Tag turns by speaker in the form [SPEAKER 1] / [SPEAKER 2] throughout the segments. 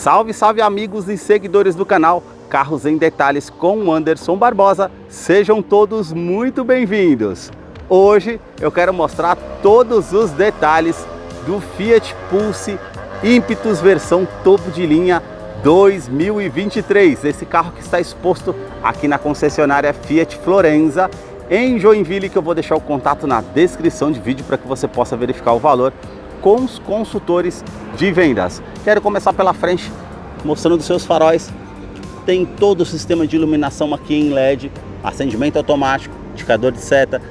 [SPEAKER 1] Salve, salve amigos e seguidores do canal Carros em Detalhes com o Anderson Barbosa. Sejam todos muito bem-vindos. Hoje eu quero mostrar todos os detalhes do Fiat Pulse Impetus versão topo de linha 2023. Esse carro que está exposto aqui na concessionária Fiat Florenza em Joinville, que eu vou deixar o contato na descrição de vídeo para que você possa verificar o valor com os consultores de vendas. Quero começar pela frente, mostrando seus faróis. Tem todo o sistema de iluminação aqui em LED, acendimento automático, indicador de seta,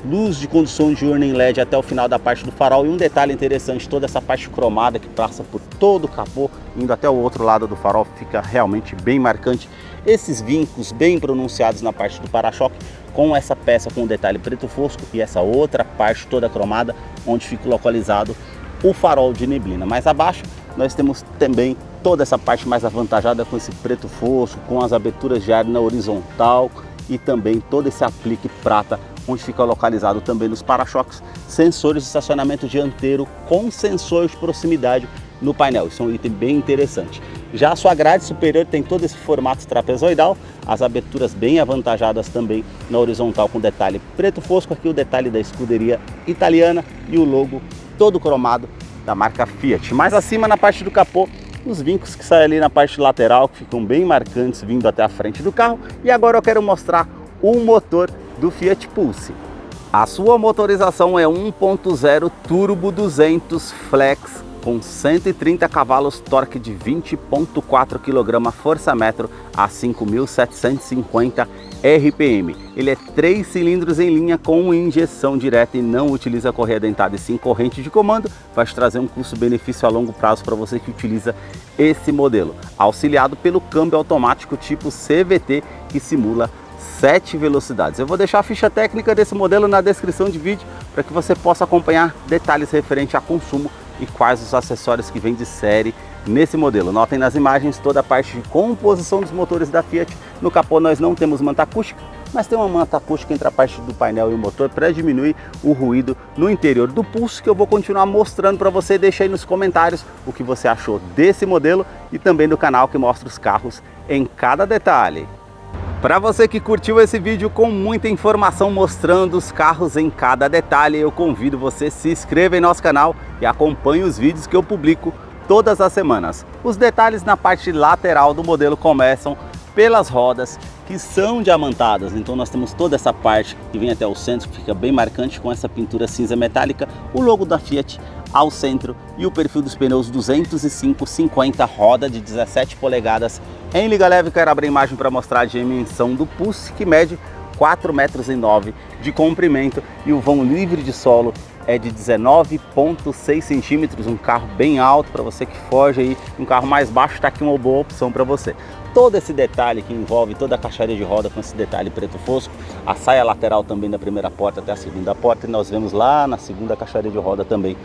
[SPEAKER 1] luz de condução diurna em LED até o final da parte do farol. E um detalhe interessante, toda essa parte cromada que passa por todo o capô, indo até o outro lado do farol, fica realmente bem marcante. Esses vincos bem pronunciados na parte do para-choque, com essa peça com um detalhe preto fosco e essa outra parte toda cromada, onde fica localizado o farol de neblina. Mais abaixo nós temos também toda essa parte mais avantajada com esse preto fosco, com as aberturas de ar na horizontal e também todo esse aplique prata, onde fica localizado também nos para-choques, sensores de estacionamento dianteiro com sensor de proximidade no painel. Isso é um item bem interessante. Já a sua grade superior tem todo esse formato trapezoidal, as aberturas bem avantajadas também na horizontal com detalhe preto fosco, aqui o detalhe da escuderia italiana e o logo todo cromado da marca Fiat. Mais acima na parte do capô, os vincos que saem ali na parte lateral, que ficam bem marcantes vindo até a frente do carro. E agora eu quero mostrar o motor do Fiat Pulse. A sua motorização é 1.0 turbo 200 flex com 130 cavalos, torque de 20.4 kg força-metro a 5.750 RPM. Ele é 3 cilindros em linha com injeção direta e não utiliza correia dentada e sim corrente de comando. Vai te trazer um custo-benefício a longo prazo para você que utiliza esse modelo. Auxiliado pelo câmbio automático tipo CVT que simula 7 velocidades. Eu vou deixar a ficha técnica desse modelo na descrição de vídeo para que você possa acompanhar detalhes referentes a consumo e quais os acessórios que vêm de série nesse modelo. Notem nas imagens toda a parte de composição dos motores da Fiat. No capô nós não temos manta acústica, mas tem uma manta acústica entre a parte do painel e o motor para diminuir o ruído no interior do Pulse, que eu vou continuar mostrando para você. Deixa aí nos comentários o que você achou desse modelo e também do canal que mostra os carros em cada detalhe. Para você que curtiu esse vídeo com muita informação mostrando os carros em cada detalhe, eu convido você a se inscrever em nosso canal e acompanhe os vídeos que eu publico todas as semanas. Os detalhes na parte lateral do modelo começam pelas rodas, que são diamantadas. Então nós temos toda essa parte que vem até o centro, que fica bem marcante com essa pintura cinza metálica, o logo da Fiat ao centro e o perfil dos pneus 205/50, roda de 17 polegadas em liga leve. Quero abrir a imagem para mostrar a dimensão do Pulse, que mede 4,9 m de comprimento e o vão livre de solo é de 19,6 centímetros, um carro bem alto para você que foge aí, um carro mais baixo está aqui uma boa opção para você. Todo esse detalhe que envolve toda a caixaria de roda com esse detalhe preto fosco, a saia lateral também da primeira porta até a segunda porta, e nós vemos lá na segunda caixaria de roda também,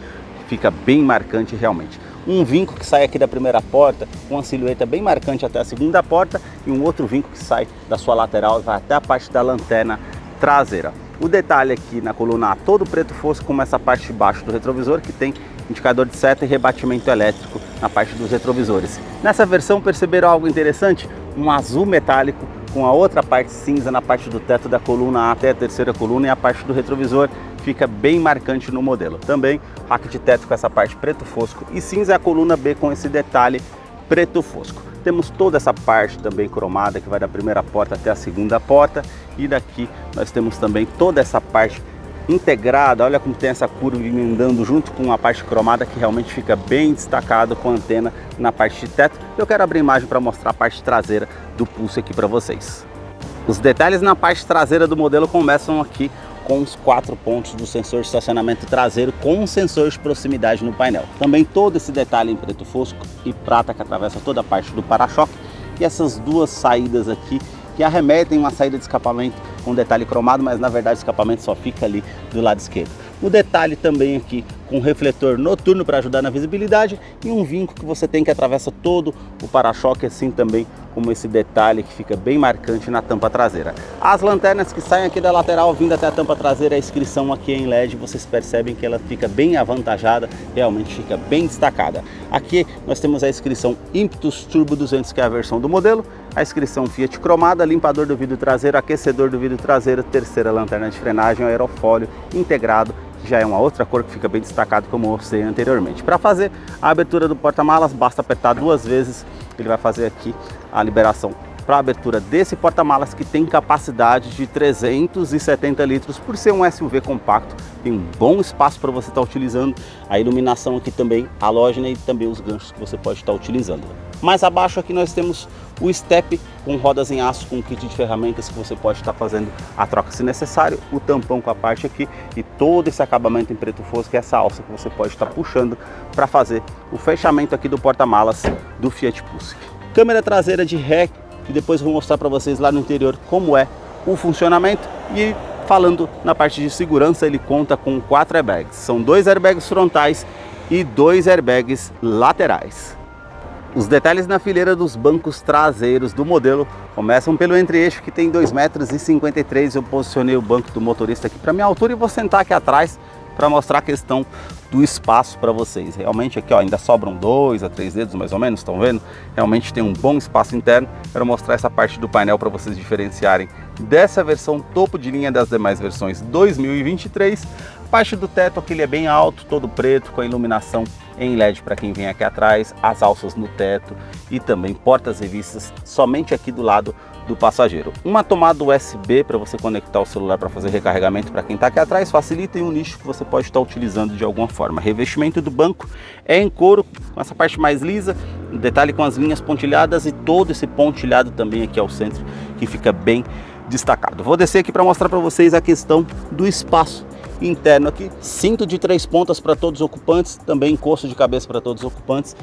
[SPEAKER 1] fica bem marcante realmente. Um vinco que sai aqui da primeira porta, com uma silhueta bem marcante até a segunda porta, e um outro vinco que sai da sua lateral, vai até a parte da lanterna traseira. O detalhe aqui na coluna A, todo preto fosco, como essa parte de baixo do retrovisor, que tem indicador de seta e rebatimento elétrico na parte dos retrovisores. Nessa versão perceberam algo interessante? Um azul metálico com a outra parte cinza na parte do teto da coluna A até a terceira coluna, e a parte do retrovisor fica bem marcante no modelo. Também rack de teto com essa parte preto fosco e cinza, a coluna B com esse detalhe preto fosco. Temos toda essa parte também cromada que vai da primeira porta até a segunda porta, e daqui nós temos também toda essa parte integrada. Olha como tem essa curva emendando junto com a parte cromada, que realmente fica bem destacado com a antena na parte de teto. Eu quero abrir a imagem para mostrar a parte traseira do Pulse aqui para vocês. Os detalhes na parte traseira do modelo começam aqui com os 4 pontos do sensor de estacionamento traseiro com um sensor de proximidade no painel. Também todo esse detalhe em preto fosco e prata que atravessa toda a parte do para-choque, e essas duas saídas aqui que arremetem uma saída de escapamento com detalhe cromado, mas na verdade o escapamento só fica ali do lado esquerdo. O detalhe também aqui com refletor noturno para ajudar na visibilidade, e um vinco que você tem que atravessa todo o para-choque, assim também como esse detalhe que fica bem marcante na tampa traseira. As lanternas que saem aqui da lateral vindo até a tampa traseira, a inscrição aqui em LED, vocês percebem que ela fica bem avantajada, realmente fica bem destacada. Aqui nós temos a inscrição Impetus Turbo 200, que é a versão do modelo, a inscrição Fiat cromada, limpador do vidro traseiro, aquecedor do vidro traseiro, terceira lanterna de frenagem, aerofólio integrado, já é uma outra cor que fica bem destacado, como eu mostrei anteriormente. Para fazer a abertura do porta-malas, basta apertar 2 vezes, ele vai fazer aqui a liberação para a abertura desse porta-malas, que tem capacidade de 370 litros, por ser um SUV compacto, tem um bom espaço para você estar utilizando, a iluminação aqui também halógena e também os ganchos que você pode estar utilizando. Mais abaixo aqui nós temos o step com rodas em aço, com kit de ferramentas que você pode estar fazendo a troca se necessário, o tampão com a parte aqui e todo esse acabamento em preto fosco, essa alça que você pode estar puxando para fazer o fechamento aqui do porta-malas do Fiat Pulse. Câmera traseira de ré, e depois eu vou mostrar para vocês lá no interior como é o funcionamento. E falando na parte de segurança, ele conta com 4 airbags, são 2 airbags frontais e 2 airbags laterais. Os detalhes na fileira dos bancos traseiros do modelo começam pelo entre-eixo, que tem 2,53 m. Eu posicionei o banco do motorista aqui para minha altura e vou sentar aqui atrás para mostrar a questão do espaço para vocês. Realmente aqui, ó, ainda sobram 2 a 3 dedos mais ou menos, estão vendo? Realmente tem um bom espaço interno. Quero mostrar essa parte do painel para vocês diferenciarem dessa versão topo de linha das demais versões 2023. Parte do teto aqui, ele é bem alto, todo preto, com a iluminação em LED para quem vem aqui atrás, as alças no teto e também portas revistas somente aqui do lado do passageiro. Uma tomada USB para você conectar o celular para fazer recarregamento para quem está aqui atrás, facilita, e um nicho que você pode estar utilizando de alguma forma. Revestimento do banco é em couro, com essa parte mais lisa, detalhe com as linhas pontilhadas e todo esse pontilhado também aqui ao centro, que fica bem destacado. Vou descer aqui para mostrar para vocês a questão do espaço interno aqui. Cinto de 3 pontas para todos os ocupantes, também encosto de cabeça para todos os ocupantes,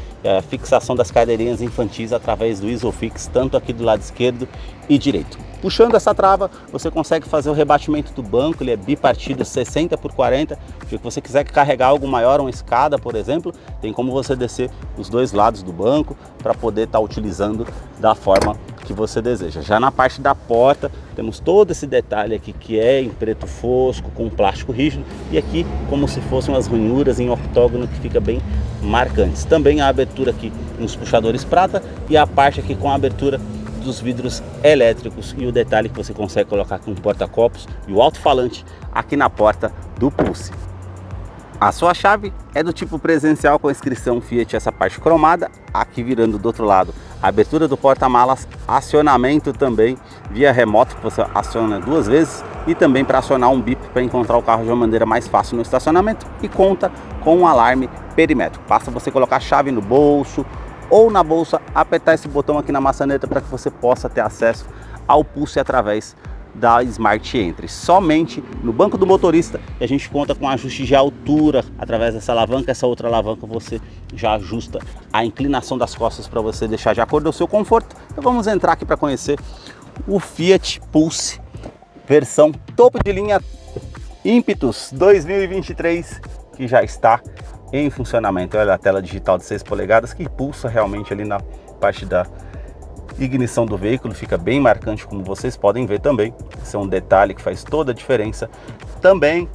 [SPEAKER 1] fixação das cadeirinhas infantis através do Isofix, tanto aqui do lado esquerdo e direito. Puxando essa trava, você consegue fazer o rebatimento do banco, ele é bipartido 60 por 40, se você quiser carregar algo maior, uma escada, por exemplo, tem como você descer os 2 lados do banco para poder estar utilizando da forma que você deseja. Já na parte da porta, temos todo esse detalhe aqui que é em preto fosco, com plástico rígido, e aqui como se fossem umas ranhuras em octógono que fica bem marcantes. Também a abertura aqui nos puxadores prata e a parte aqui com a abertura dos vidros elétricos e o detalhe que você consegue colocar com o porta-copos e o alto-falante aqui na porta do Pulse. A sua chave é do tipo presencial com a inscrição Fiat, essa parte cromada, aqui virando do outro lado a abertura do porta-malas, acionamento também via remoto, que você aciona 2 vezes, e também para acionar um bip para encontrar o carro de uma maneira mais fácil no estacionamento, e conta com um alarme perimétrico. Basta você colocar a chave no bolso ou na bolsa, apertar esse botão aqui na maçaneta para que você possa ter acesso ao Pulse através da Smart Entry. Somente no banco do motorista, e a gente conta com ajuste de altura através dessa alavanca. Essa outra alavanca você já ajusta a inclinação das costas para você deixar de acordo com o seu conforto. Então vamos entrar aqui para conhecer o Fiat Pulse versão topo de linha Impetus 2023, que já está em funcionamento. Olha a tela digital de 6 polegadas que pulsa realmente ali na parte da ignição do veículo, fica bem marcante, como vocês podem ver também. Esse é um detalhe que faz toda a diferença. Também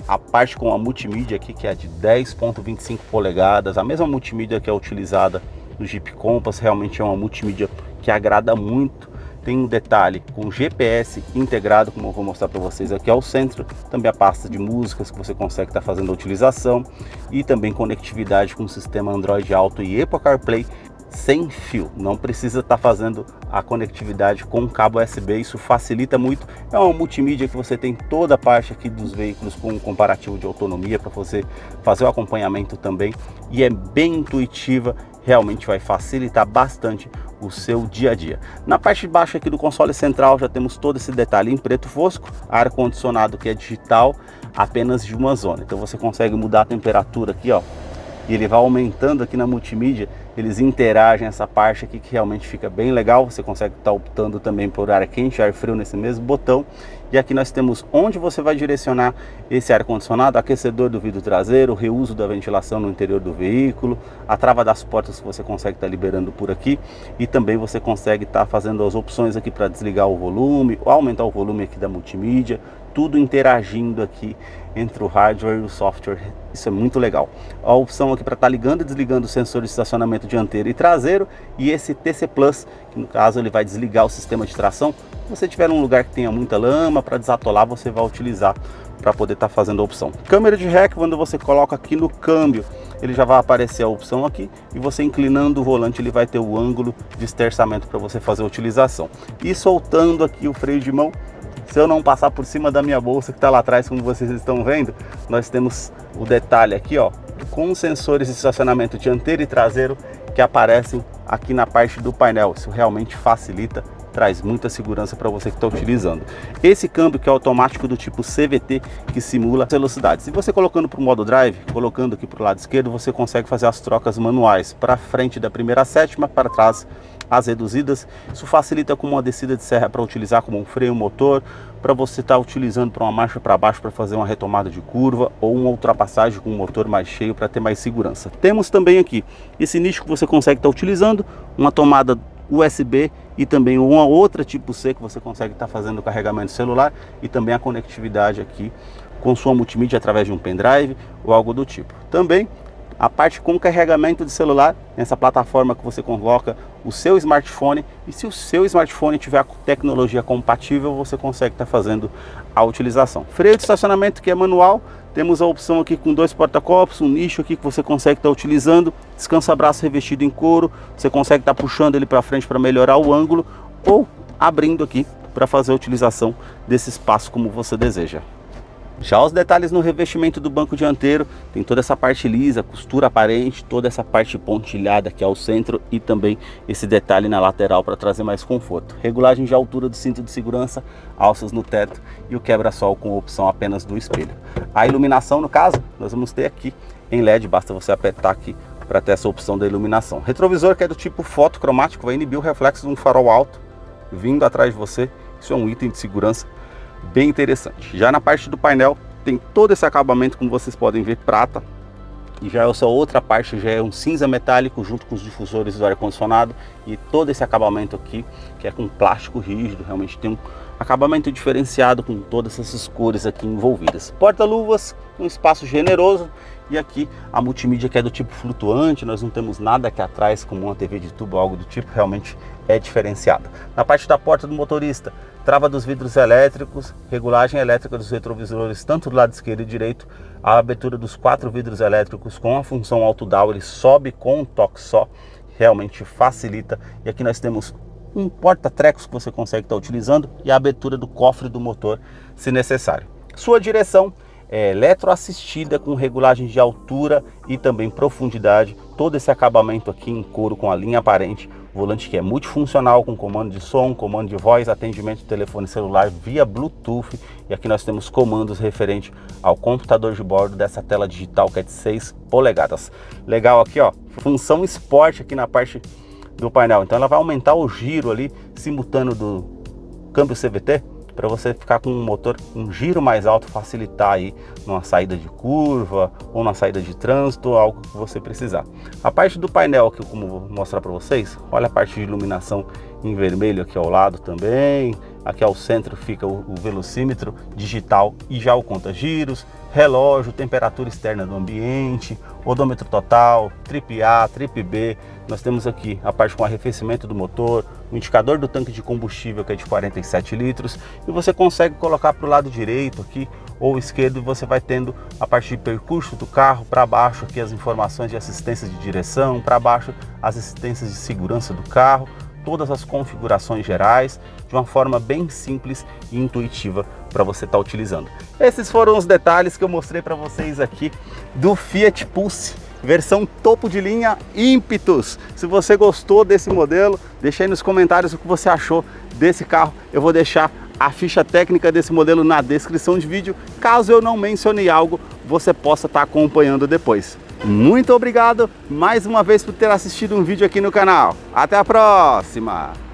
[SPEAKER 1] a parte com a multimídia aqui, que é de 10,25 polegadas, a mesma multimídia que é utilizada no Jeep Compass, realmente é uma multimídia que agrada muito. Tem um detalhe com GPS integrado, como eu vou mostrar para vocês aqui ao centro, também a pasta de músicas que você consegue estar fazendo a utilização, e também conectividade com o sistema Android Auto e Apple CarPlay sem fio, não precisa estar fazendo a conectividade com cabo USB, isso facilita muito. É uma multimídia que você tem toda a parte aqui dos veículos com um comparativo de autonomia para você fazer o acompanhamento também, e é bem intuitiva, realmente vai facilitar bastante o seu dia a dia. Na parte de baixo aqui do console central já temos todo esse detalhe em preto fosco, ar-condicionado que é digital, apenas de uma zona, então você consegue mudar a temperatura aqui, ó, e ele vai aumentando aqui na multimídia, eles interagem essa parte aqui que realmente fica bem legal. Você consegue estar optando também por ar quente, ar frio nesse mesmo botão. E aqui nós temos onde você vai direcionar esse ar-condicionado, aquecedor do vidro traseiro, reuso da ventilação no interior do veículo, a trava das portas que você consegue estar liberando por aqui, e também você consegue estar fazendo as opções aqui para desligar o volume, ou aumentar o volume aqui da multimídia, tudo interagindo aqui entre o hardware e o software. Isso é muito legal. A opção aqui para estar ligando e desligando o sensor de estacionamento dianteiro e traseiro, e esse TC Plus, que no caso ele vai desligar o sistema de tração. Se você tiver um lugar que tenha muita lama, para desatolar, você vai utilizar para poder estar fazendo a opção. Câmera de ré, quando você coloca aqui no câmbio, ele já vai aparecer a opção aqui, e você inclinando o volante ele vai ter o ângulo de esterçamento para você fazer a utilização. E soltando aqui o freio de mão, se eu não passar por cima da minha bolsa que está lá atrás, como vocês estão vendo, nós temos o detalhe aqui, ó, com sensores de estacionamento dianteiro e traseiro que aparecem aqui na parte do painel. Isso realmente facilita, traz muita segurança para você que está utilizando. Esse câmbio que é automático do tipo CVT, que simula velocidade. Se você colocando para o modo drive, colocando aqui para o lado esquerdo, você consegue fazer as trocas manuais para frente da primeira à sétima, para trás as reduzidas. Isso facilita como uma descida de serra para utilizar como um freio motor, para você estar utilizando para uma marcha para baixo para fazer uma retomada de curva, ou uma ultrapassagem com o motor mais cheio para ter mais segurança. Temos também aqui esse nicho que você consegue estar utilizando, uma tomada USB e também uma outra tipo C que você consegue estar fazendo o carregamento celular, e também a conectividade aqui com sua multimídia através de um pendrive ou algo do tipo. Também a parte com carregamento de celular, nessa plataforma que você coloca o seu smartphone, e se o seu smartphone tiver a tecnologia compatível, você consegue estar fazendo a utilização. Freio de estacionamento que é manual, temos a opção aqui com 2 porta-copos, um nicho aqui que você consegue estar utilizando, descansa-braço revestido em couro, você consegue estar puxando ele para frente para melhorar o ângulo, ou abrindo aqui para fazer a utilização desse espaço como você deseja. Já os detalhes no revestimento do banco dianteiro, tem toda essa parte lisa, costura aparente, toda essa parte pontilhada aqui ao centro, e também esse detalhe na lateral para trazer mais conforto. Regulagem de altura do cinto de segurança, alças no teto e o quebra-sol com opção apenas do espelho. A iluminação, no caso, nós vamos ter aqui em LED, basta você apertar aqui para ter essa opção da iluminação. Retrovisor que é do tipo fotocromático, vai inibir o reflexo de um farol alto vindo atrás de você. Isso é um item de segurança bem interessante. Já na parte do painel tem todo esse acabamento, como vocês podem ver, prata, e já essa outra parte já é um cinza metálico junto com os difusores do ar condicionado, e todo esse acabamento aqui que é com plástico rígido, realmente tem um acabamento diferenciado com todas essas cores aqui envolvidas. Porta-luvas, um espaço generoso, e aqui a multimídia que é do tipo flutuante, nós não temos nada aqui atrás como uma TV de tubo ou algo do tipo, realmente é diferenciada. Na parte da porta do motorista, trava dos vidros elétricos, regulagem elétrica dos retrovisores tanto do lado esquerdo e direito, a abertura dos 4 vidros elétricos com a função auto-down, ele sobe com um toque só, realmente facilita. E aqui nós temos um porta-trecos que você consegue estar utilizando, e a abertura do cofre do motor se necessário. Sua direção é eletroassistida com regulagem de altura e também profundidade, todo esse acabamento aqui em couro com a linha aparente, volante que é multifuncional com comando de som, comando de voz, atendimento de telefone celular via Bluetooth, e aqui nós temos comandos referente ao computador de bordo dessa tela digital que é de 6 polegadas. Legal aqui, ó, função Sport aqui na parte do painel, então ela vai aumentar o giro ali simultâneo do câmbio CVT, para você ficar com um motor, um giro mais alto, facilitar aí numa saída de curva ou na saída de trânsito, algo que você precisar. A parte do painel aqui, como vou mostrar para vocês, olha a parte de iluminação em vermelho aqui ao lado também. Aqui ao centro fica o velocímetro digital e já o conta-giros, relógio, temperatura externa do ambiente, odômetro total, trip A, trip B. Nós temos aqui a parte com arrefecimento do motor, o indicador do tanque de combustível que é de 47 litros, e você consegue colocar para o lado direito aqui ou esquerdo, e você vai tendo a parte de percurso do carro, para baixo aqui as informações de assistência de direção, para baixo as assistências de segurança do carro, todas as configurações gerais, de uma forma bem simples e intuitiva para você estar utilizando. Esses foram os detalhes que eu mostrei para vocês aqui do Fiat Pulse, versão topo de linha Impetus. Se você gostou desse modelo, deixa aí nos comentários o que você achou desse carro. Eu vou deixar a ficha técnica desse modelo na descrição de vídeo, caso eu não mencionei algo, você possa estar acompanhando depois. Muito obrigado mais uma vez por ter assistido um vídeo aqui no canal. Até a próxima!